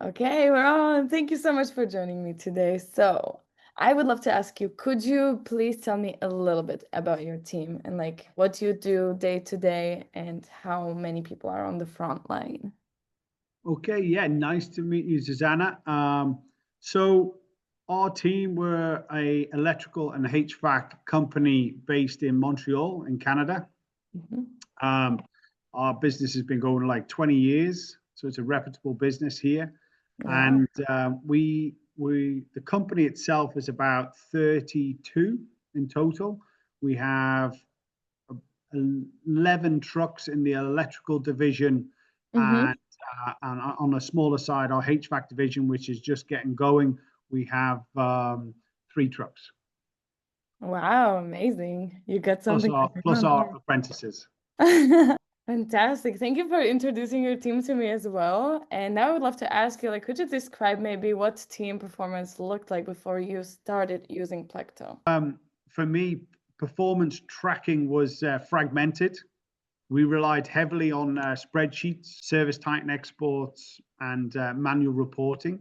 Okay, we're on. Thank you so much for joining me today. So, I would love to ask you, could you please tell me a little bit about your team and like what you do day to day and how many people are on the front line? Okay, yeah, nice to meet you, Susanna. So our team were a electrical and HVAC company based in Montreal, in Canada. Mhm. Um, our business has been going like 20 years, so it's a reputable business here. Wow. And the company itself is about 32 in total. We have 11 trucks in the electrical division, Mm-hmm. and on a smaller side, our HVAC division, which is just getting going, we have 3 trucks, Wow, amazing. You got plus something our going plus on our here. apprentices. Fantastic. Thank you for introducing your team to me as well. And now I would love to ask you, like, could you describe maybe what team performance looked like before you started using Plecto? For me, performance tracking was fragmented. We relied heavily on spreadsheets, service titan exports, and manual reporting.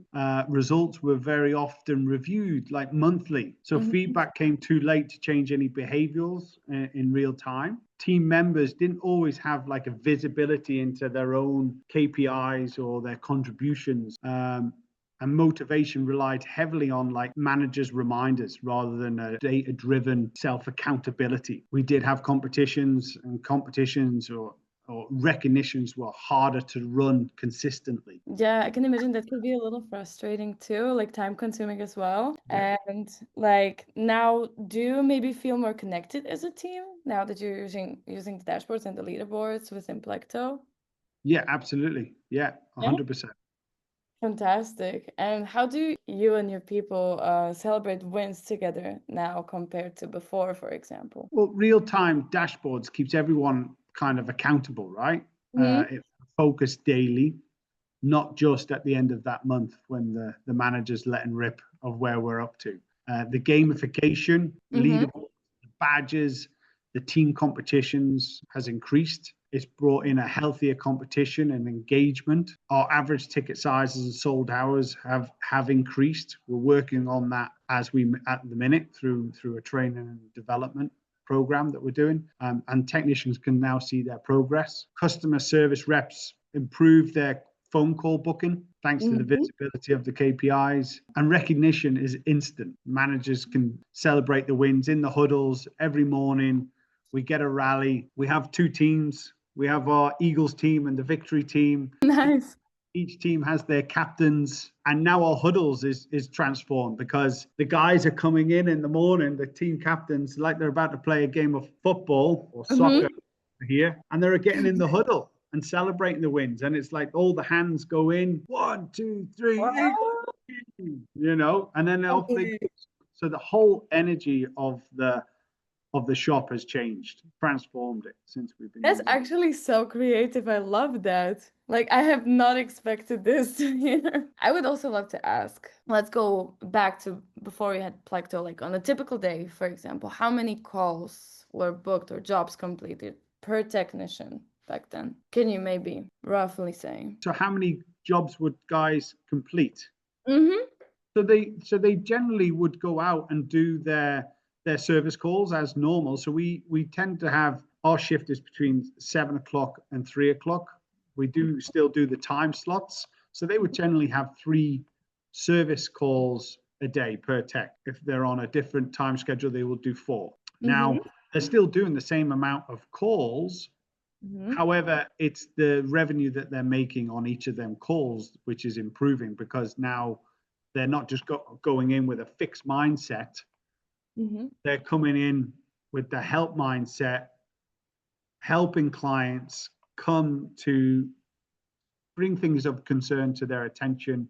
Results were very often reviewed like monthly. So Mhm. feedback came too late to change any behaviors in real time. Team members didn't always have like a visibility into their own KPIs or their contributions. And motivation relied heavily on like managers' reminders rather than a data driven self accountability. We did have competitions, and competitions or recognitions were harder to run consistently. Yeah, I can imagine that could be a little frustrating too, like time consuming as well. Yeah. And like now, do you maybe feel more connected as a team now that you're using the dashboards and the leaderboards within Plecto? Yeah, absolutely. Yeah, Yeah. 100%. Fantastic. And how do you and your people celebrate wins together now compared to before, for example? Well, real time dashboards keeps everyone kind of accountable, right? Hmm. It's focused daily, not just at the end of that month when the manager's letting rip of where we're up to. The gamification, Hmm. leaderboards, badges, the team competitions has increased. It's brought in a healthier competition and engagement. Our average ticket sizes and sold hours have increased. We're working on that as we at the minute through a training and development program that we're doing, and technicians can now see their progress. Customer service reps improve their phone call booking thanks to the Hmm. visibility of the KPIs, and recognition is instant. Managers can celebrate the wins in the huddles every morning. We get a rally. We have 2 teams. We have our Eagles team and the Victory team. Nice. Each team has their captains, and now our huddles is transformed because the guys are coming in the morning, the team captains, like they're about to play a game of football or soccer Hmm. here, and they're getting in the huddle and celebrating the wins. And it's like all the hands go in, 1, 2, 3, Wow. and then off they go. Okay. So the whole energy of the shop has changed, transformed it since we've been That's using it. actually so creative. I love that. Like, I have not expected this here. I would also love to ask, let's go back to before we had Plecto, like on a typical day, for example, how many calls were booked or jobs completed per technician back then? Can you maybe roughly say? So how many jobs would guys complete? Mm-hmm. So they generally would go out and do their service calls as normal. So we tend to have our shift is between 7 o'clock and 3 o'clock. We do still do the time slots. So they would generally have 3 service calls a day per tech. If they're on a different time schedule, they will do 4. Now Mm-hmm. they're still doing the same amount of calls. Mm-hmm. However, it's the revenue that they're making on each of them calls, which is improving because now they're not just going in with a fixed mindset. Mm-hmm. They're coming in with the help mindset, helping clients come to bring things of concern to their attention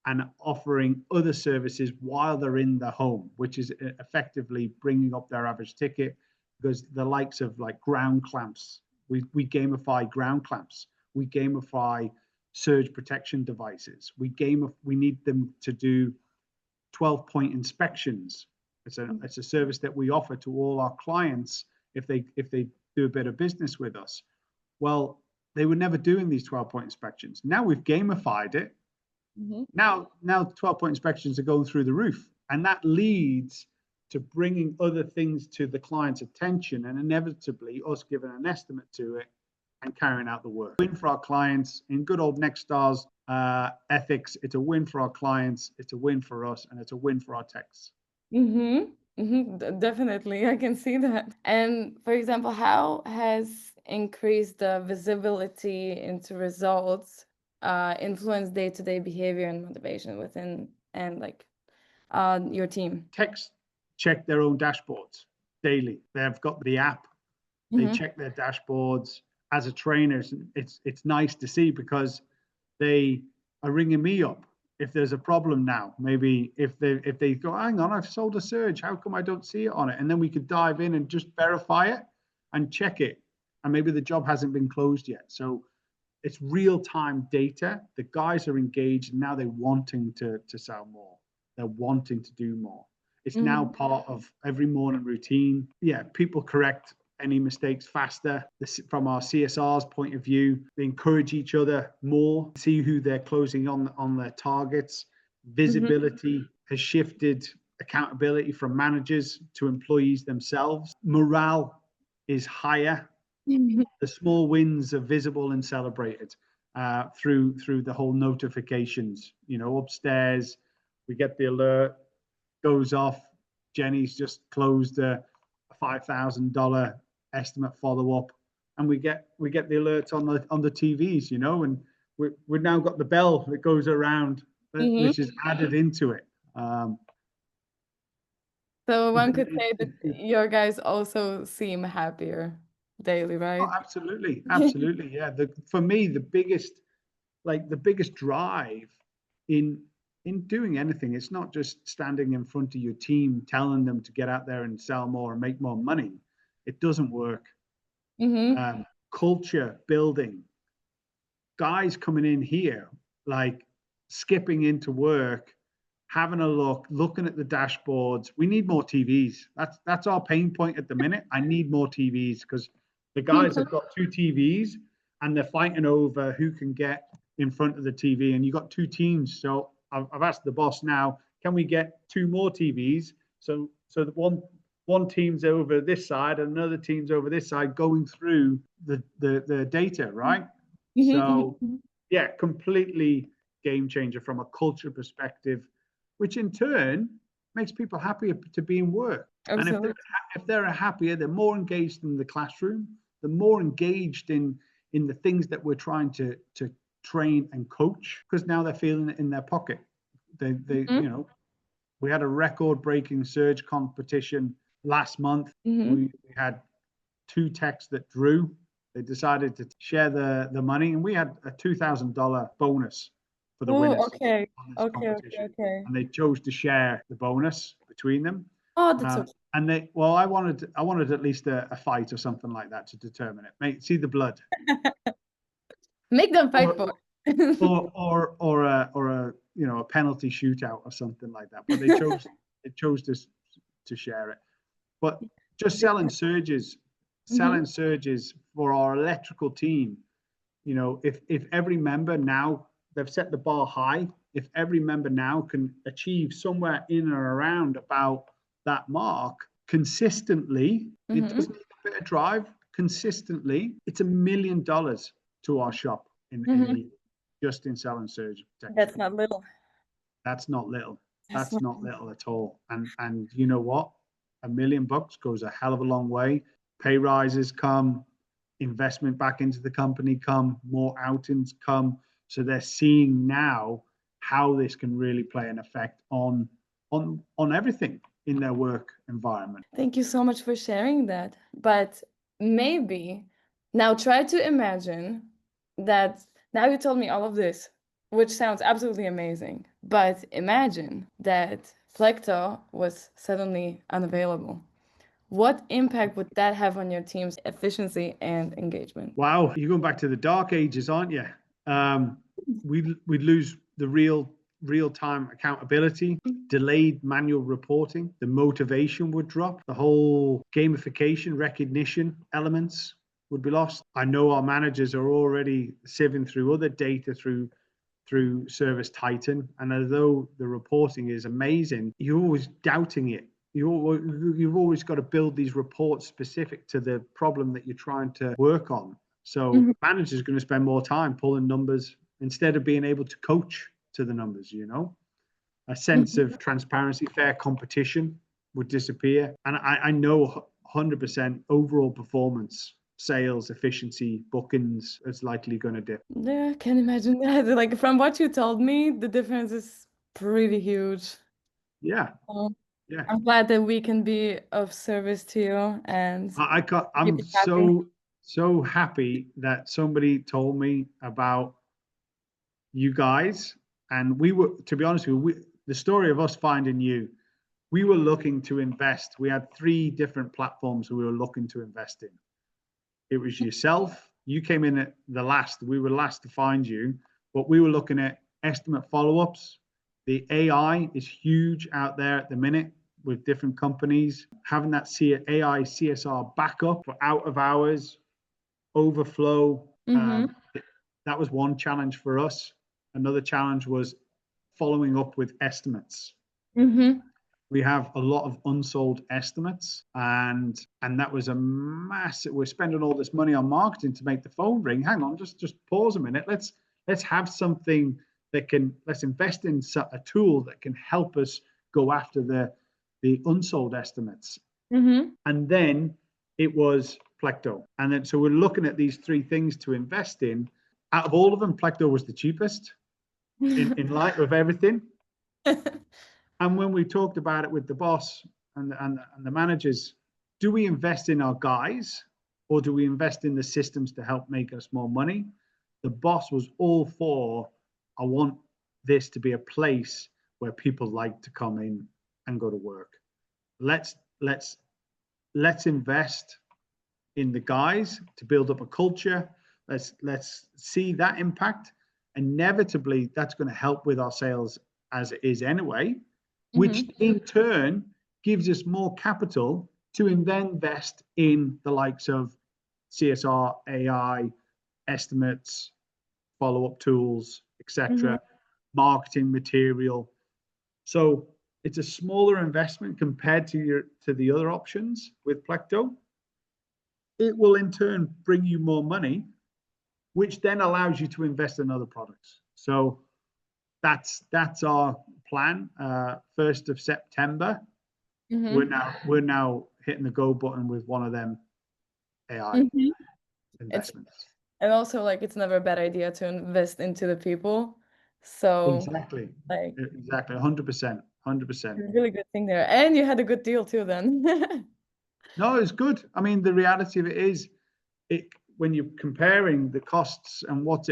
and offering other services while they're in the home, which is effectively bringing up their average ticket because the likes of like ground clamps, we gamify ground clamps, we gamify surge protection devices, we need them to do 12-point inspections. It's a service that we offer to all our clients if they do a bit of business with us. Well, they were never doing these 12-point inspections. Now we've gamified it. Mm-hmm. Now 12-point inspections are going through the roof, and that leads to bringing other things to the client's attention, and inevitably us giving an estimate to it and carrying out the work. Win for our clients in good old Nextars ethics. It's a win for our clients, it's a win for us, and it's a win for our techs. Mm-hmm. Definitely, I can see that. And for example, how has increased the visibility into results influence day-to-day behavior and motivation within and like your team? Techs check their own dashboards daily. They've got the app. They Mm-hmm. check their dashboards. As a trainer, it's nice to see because they are ringing me up if there's a problem now. Maybe if they go, hang on, I've sold a surge. How come I don't see it on it? And then we could dive in and just verify it and check it. And maybe the job hasn't been closed yet. So it's real-time data. The guys are engaged and now they're wanting to sell more. They're wanting to do more. It's now Mm-hmm. part of every morning routine. Yeah, people correct any mistakes faster. From our CSR's point of view, they encourage each other more, see who they're closing on their targets. Visibility has shifted accountability from managers to employees themselves. Morale is higher. Mm-hmm. The small wins are visible and celebrated through the whole notifications. Upstairs, we get the alert, goes off. Jenny's just closed a $5,000 estimate follow up, and we get the alerts on the TVs, and we've now got the bell that goes around, which is added into it. So one could say that your guys also seem happier daily, Oh, right? absolutely, yeah. For me, the biggest drive in doing anything, it's not just standing in front of your team telling them to get out there and sell more and make more money. It doesn't work. Mm-hmm. Culture building, guys coming in here, like skipping into work, having a look, looking at the dashboards. We need more TVs. That's our pain point at the minute. I need more TVs because the guys have got two TVs and they're fighting over who can get in front of the TV. And you got two teams. So I've asked the boss now, can we get two more TVs? So that one team's over this side and another team's over this side going through the data, right? So yeah, completely game changer from a culture perspective, which in turn makes people happier to be in work. And Absolutely. if they're happier, they're more engaged in the classroom, they're more engaged in the things that we're trying to train and coach, because now they're feeling it in their pocket. They we had a record-breaking surge competition last month. We had two techs that drew. They decided to share the money, and we had a $2,000 bonus for the Oh, winners okay. on this Okay, okay, competition. okay. And they chose to share the bonus between them. Oh, that's so And I wanted at least a fight or something like that to determine it. See the blood, make them fight or for it. a penalty shootout or something like that. But they chose to share it. But just selling surges for our electrical team. If every member now, they've set the bar high, if every member now can achieve somewhere in or around about that mark consistently, it doesn't need a bit of drive. Consistently, it's $1 million to our shop in a year, just in selling surge protection. That's not little. That's not little. That's That's not little at all. And you know what? $1 million goes a hell of a long way. Pay rises come, investment back into the company come, more outings come. So they're seeing now how this can really play an effect on everything in their work environment. Thank you so much for sharing that. But maybe now try to imagine that now you told me all of this, which sounds absolutely amazing. But imagine that Plecto was suddenly unavailable. What impact would that have on your team's efficiency and engagement? Wow, you're going back to the dark ages, aren't you? We'd lose the real-time accountability, delayed manual reporting, the motivation would drop, the whole gamification recognition elements would be lost. I know our managers are already sieving through other data, through through Service Titan. And although the reporting is amazing, you're always doubting it. You've always got to build these reports specific to the problem that you're trying to work on. So managers are going to spend more time pulling numbers instead of being able to coach to the numbers, A sense of transparency, fair competition would disappear. And I know 100% overall performance, sales, efficiency, bookings is likely going to dip. Yeah, I can imagine that. Like from what you told me, the difference is pretty huge. Yeah, So yeah. I'm glad that we can be of service to you and keep I'm you happy. so happy that somebody told me about you guys. And we were, to be honest with you, the story of us finding you, we were looking to invest. We had 3 different platforms we were looking to invest in. It was yourself. You came in at the last. We were last to find you, but we were looking at estimate follow-ups. The AI is huge out there at the minute with different companies. Having that AI CSR backup for out of hours, overflow. That was one challenge for us. Another challenge was following up with estimates. We have a lot of unsold estimates, and that was a massive. We're spending all this money on marketing to make the phone ring. Hang on, just pause a minute. Let's have something that can. Let's invest in a tool that can help us go after the unsold estimates. And then it was Plecto, and then so we're looking at these 3 things to invest in. Out of all of them, Plecto was the cheapest in light of everything. And when we talked about it with the boss and the managers, do we invest in our guys or do we invest in the systems to help make us more money? The boss was all for, I want this to be a place where people like to come in and go to work. Let's invest in the guys to build up a culture. Let's see that impact. Inevitably, that's going to help with our sales as it is anyway, which in turn gives us more capital to then invest in the likes of CSR, AI, estimates, follow-up tools, etc., marketing material. So it's a smaller investment compared to the other options with Plecto. It will in turn bring you more money, which then allows you to invest in other products. So that's our plan. 1st of September, we're now hitting the go button with one of them AI investments. And also like it's never a bad idea to invest into the people. So Exactly. like 100%. a really good thing there. And you had a good deal too then. No, it's good. I mean, the reality of it is, when you're comparing the costs and what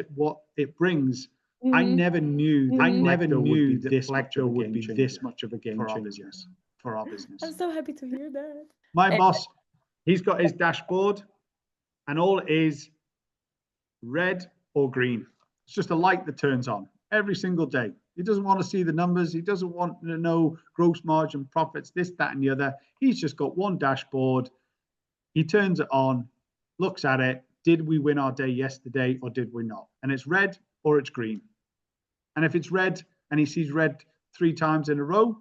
it brings, I never knew that this Plecto would be this much of a game changer for our business. I'm so happy to hear that. My boss, he's got his dashboard, and all it is red or green. It's just a light that turns on every single day. He doesn't want to see the numbers. He doesn't want to know gross margin, profits, this, that, and the other. He's just got one dashboard. He turns it on, looks at it. Did we win our day yesterday or did we not? And it's red or it's green. And if it's red and he sees red 3 times in a row,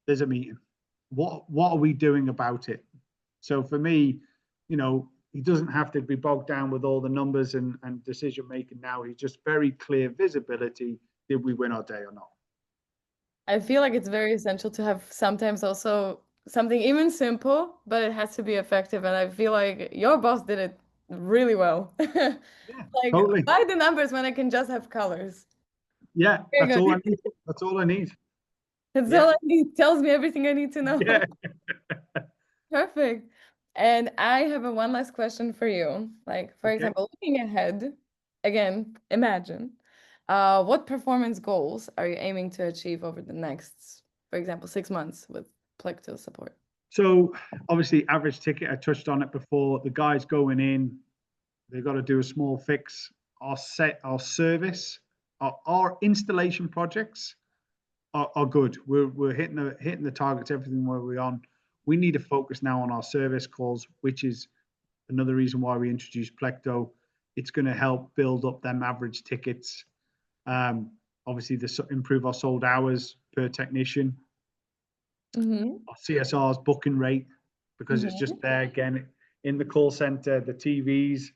there's a meeting. What are we doing about it? So for me, he doesn't have to be bogged down with all the numbers and decision making now. He's just very clear visibility. Did we win our day or not? I feel like it's very essential to have sometimes also something even simple, but it has to be effective. And I feel like your boss did it really well. Yeah, Like, totally. why the numbers when I can just have colors? Yeah, that's all I need. That's all I need. That's all I need. Tells me everything I need to know. Yeah. Perfect. And I have one last question for you. Like, for example, looking ahead, again, imagine, what performance goals are you aiming to achieve over the next, for example, 6 months with Plecto support? So obviously average ticket, I touched on it before. The guys going in, they've got to do a small fix. Our service, our installation projects are good. We're hitting the targets, everything where we're on. We need to focus now on our service calls, which is another reason why we introduced Plecto. It's going to help build up them average tickets. obviously improve our sold hours per technician, Mm-hmm. our CSR's booking rate, because it's just Mm-hmm. there again in the call center, the TVs.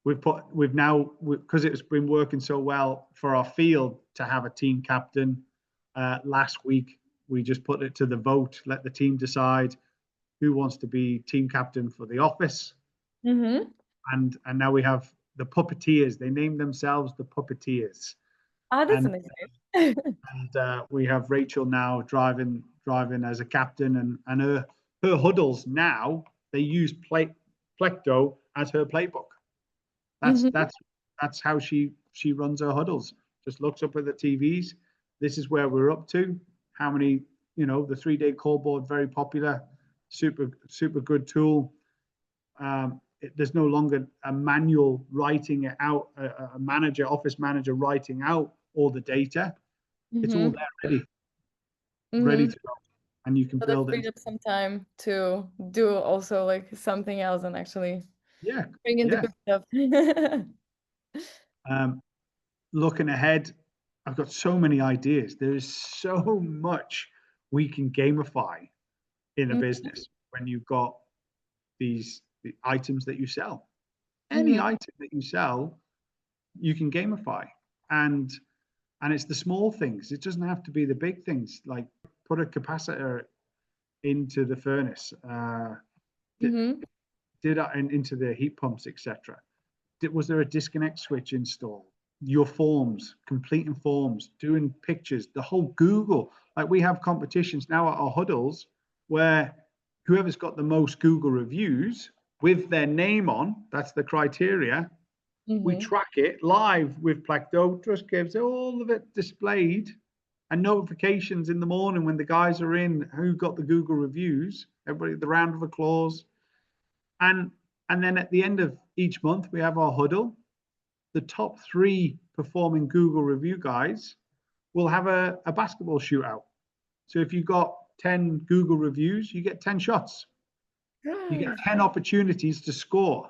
We've now, because it's been working so well for our field to have a team captain. Last week, we just put it to the vote, let the team decide who wants to be team captain for the office. Mm-hmm. And now we have the puppeteers. They named themselves the puppeteers. Ah, that's And nice. we have Rachel now driving as a captain, and her huddles now, they use Plecto as her playbook. That's Mm-hmm. that's that's how she runs her huddles. Just looks up at the TVs. This is where we're up to. How many? The 3-day call board, very popular, super good tool. There's no longer a manual writing it out, a office manager writing out all the data. It's all Mm-hmm. there ready Mm-hmm. to go, and you can So that build freed it. up some time to do also like something else and actually Yeah, bring in the yeah. good stuff. Um, Looking ahead, I've got so many ideas. There is so much we can gamify in a business when you've got the items that you sell. Any Mm-hmm. item that you sell, you can gamify, and it's the small things. It doesn't have to be the big things, like put a capacitor into the furnace, Mm-hmm. into the heat pumps, etc. Was there a disconnect switch installed? Your forms, completing forms, doing pictures, the whole Google. Like, we have competitions now at our huddles where whoever's got the most Google reviews with their name on, that's the criteria. We Mm-hmm. track it live with Plecto, just gives all of it displayed, and notifications in the morning when the guys are in who got the Google reviews, everybody the round of applause. And then at the end of each month, we have our huddle. The top 3 performing Google review guys will have a basketball shootout. So if you got 10 Google reviews, you get 10 shots. You get 10 opportunities to score.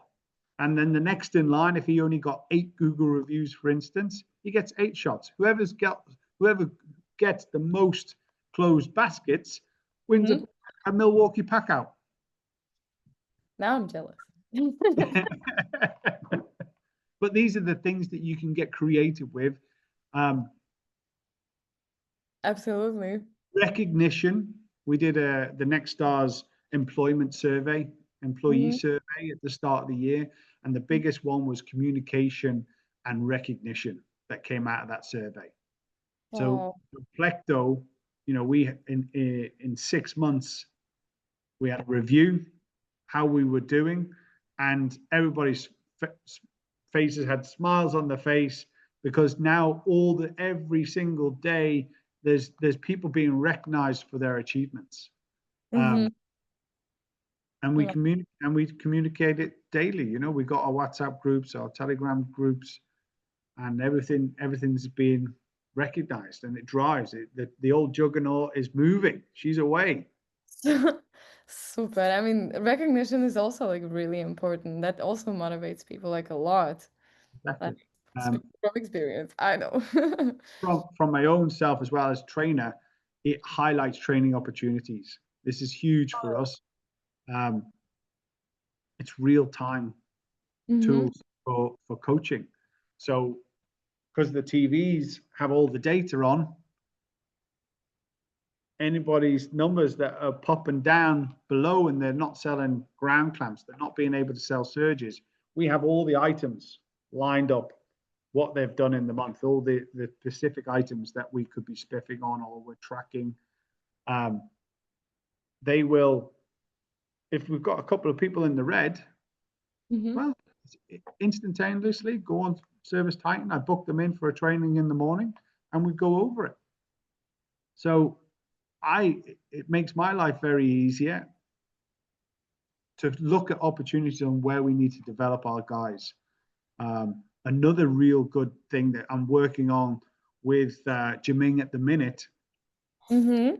And then the next in line, if he only got 8 Google reviews, for instance, he gets 8 shots. Whoever gets the most closed baskets wins Mm-hmm. a Milwaukee pack out. Now I'm jealous. But these are the things that you can get creative with. Um, Absolutely. Recognition. We did the Next Stars employment survey, employee Mm-hmm. survey at the start of the year, and the biggest one was communication and recognition that came out of that survey. So Wow. Plecto, we in 6 months we had a review how we were doing, and everybody's faces had smiles on their face, because now every single day there's people being recognized for their achievements. Mm-hmm. um, and we communicate it daily. We got our WhatsApp groups, our Telegram groups, and everything's being recognized, and it drives it. The old juggernaut is moving. She's away. Super. I mean, recognition is also like really important. That also motivates people like a lot. Like, Exactly. speaking from experience, I know. From my own self as well as trainer, it highlights training opportunities. This is huge for us. Um, it's real time Mm-hmm. tools for coaching. So because the TVs have all the data on, anybody's numbers that are popping down below and they're not selling ground clamps, they're not being able to sell surges, we have all the items lined up, what they've done in the month, all the specific items that we could be spiffing on or we're tracking. They will, if we've got a couple of people in the red, Mm-hmm. well, instantaneously go on Service Titan. I book them in for a training in the morning and we go over it. So it makes my life very easier to look at opportunities on where we need to develop our guys. Another real good thing that I'm working on with Jiming at the minute Mm-hmm.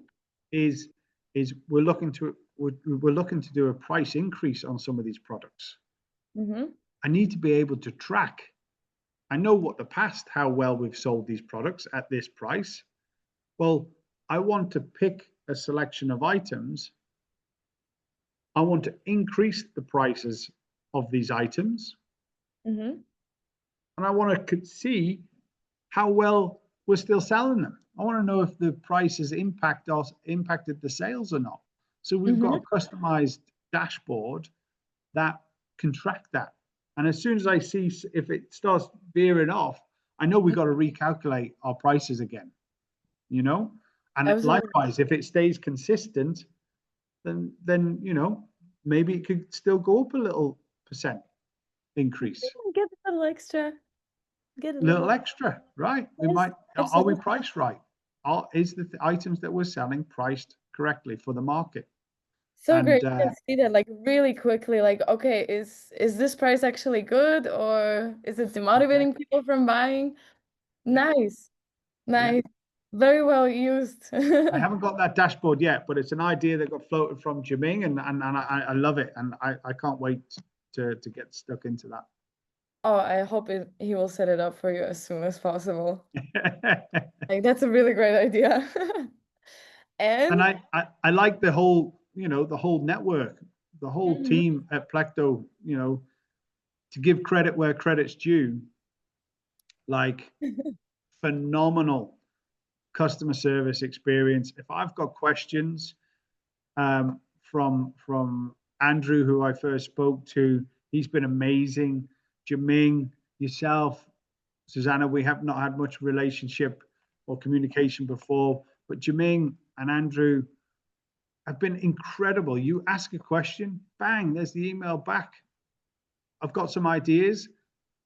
is we're looking to do a price increase on some of these products. Mm-hmm. I need to be able to track I know what the past, how well we've sold these products at this price. Well, I want to pick a selection of items. I want to increase the prices of these items. Mm-hmm. And I want to see how well we're still selling them. I want to know if the prices impacted the sales or not. So we've got Mm-hmm. a customized dashboard that can track that. And as soon as I see if it starts veering off, I know we've got to recalculate our prices again, you know? And Absolutely. likewise, if it stays consistent, then maybe it could still go up a little percent increase. Get a little extra. Get a Little little. extra, right? We Yes, might, are we absolutely. priced right? Is the items that we're selling priced correctly for the market? So great. And You can see that like really quickly, like, okay, is this price actually good or is it demotivating exactly, people from buying? yeah, Nice. yeah. Nice. Very well used. I haven't got that dashboard yet, but it's an idea that got floated from Jiming, and I love it, and I can't wait to get stuck into Oh, I hope he will set it up for you as soon as possible. that. Like that's a really great idea. And And I like the whole, the whole network, the whole Mhm. team at Plecto, to give credit where credit's due, like phenomenal customer service experience. If I've got questions from Andrew, who I first spoke to, he's been amazing. Jaming, yourself, Susanna, we have not had much relationship or communication before, but Jaming and Andrew have been incredible. You ask a question, bang, there's the email back. I've got some ideas.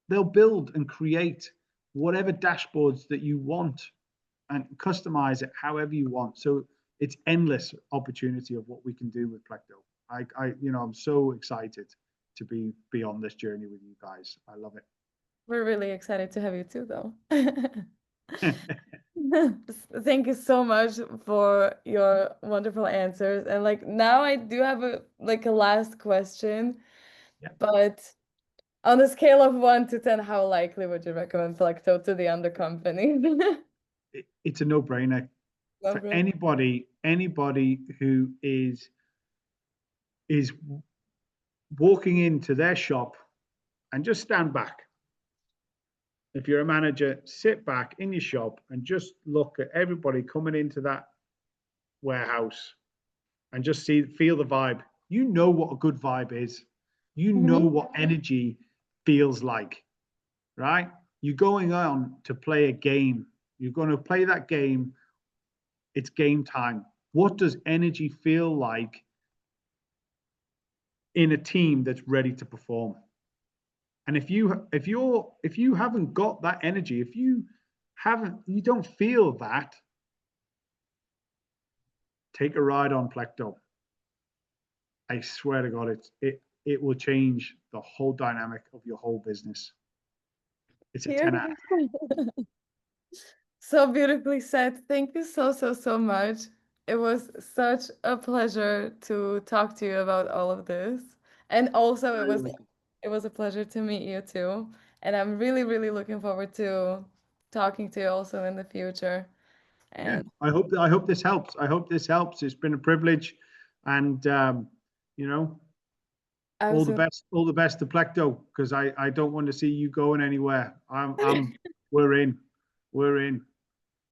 They'll build and create whatever dashboards that you want and customize it however you want. So it's endless opportunity of what we can do with Plecto. I'm so excited to be on this journey with you guys. I love we're really excited to have you too, though. it. Thank you so much for your wonderful answers. And like now I do have a last question, Yeah, but on a scale of 1 to 10, how likely would you recommend Plecto to the under company? it's a no-brainer for Lovely. anybody who is walking into their shop and just stand back. If you're a manager, sit back in your shop and just look at everybody coming into that warehouse and just feel the vibe. You know what a good vibe is. You know Mhm. what energy feels like, right? You're going on to play a game. You're going to play that game. It's game time. What does energy feel like in a team that's ready to perform? And if you haven't got that energy, if you don't feel that, take a ride on Plecto. I swear to God, it will change the whole dynamic of your whole business. It's a Here. 10 out of 10. So beautifully said. Thank you so, so, so much. It was such a pleasure to talk to you about all of this. And also it was a pleasure to meet you too. And I'm really, really looking forward to talking to you also in the future. Yeah, And I hope this helps. I hope this helps. It's been a privilege, and you know, absolutely. all the best to Plecto, because I don't want to see you going anywhere. We're in, we're in.